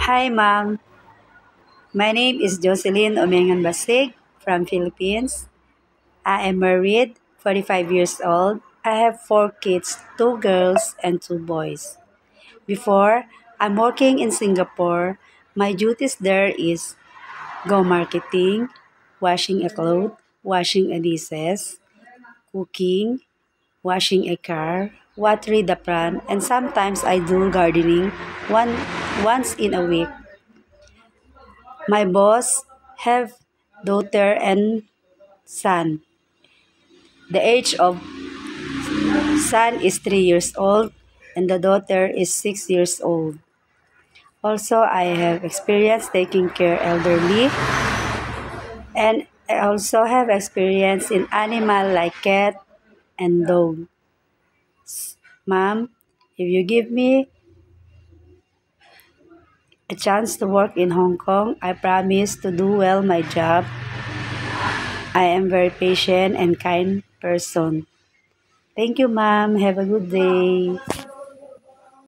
Hi, ma'am. My name is Jocelyn Omengan Basig from Philippines. I am married, 45 years old. I have four kids, two girls and two boys. Before, I'm working in Singapore. My duties there is go marketing, washing a cloth, washing a dishes, cooking, washing a car, watering the plant, and sometimes I do gardening once in a week. My boss have daughter and son. The age of son is 3 years old and the daughter is 6 years old. Also, I have experience taking care elderly and I also have experience in animal like cat and dog. Ma'am, if you give me a chance to work in Hong Kong, I promise to do well my job. I am very patient and kind person. Thank you, ma'am. Have a good day.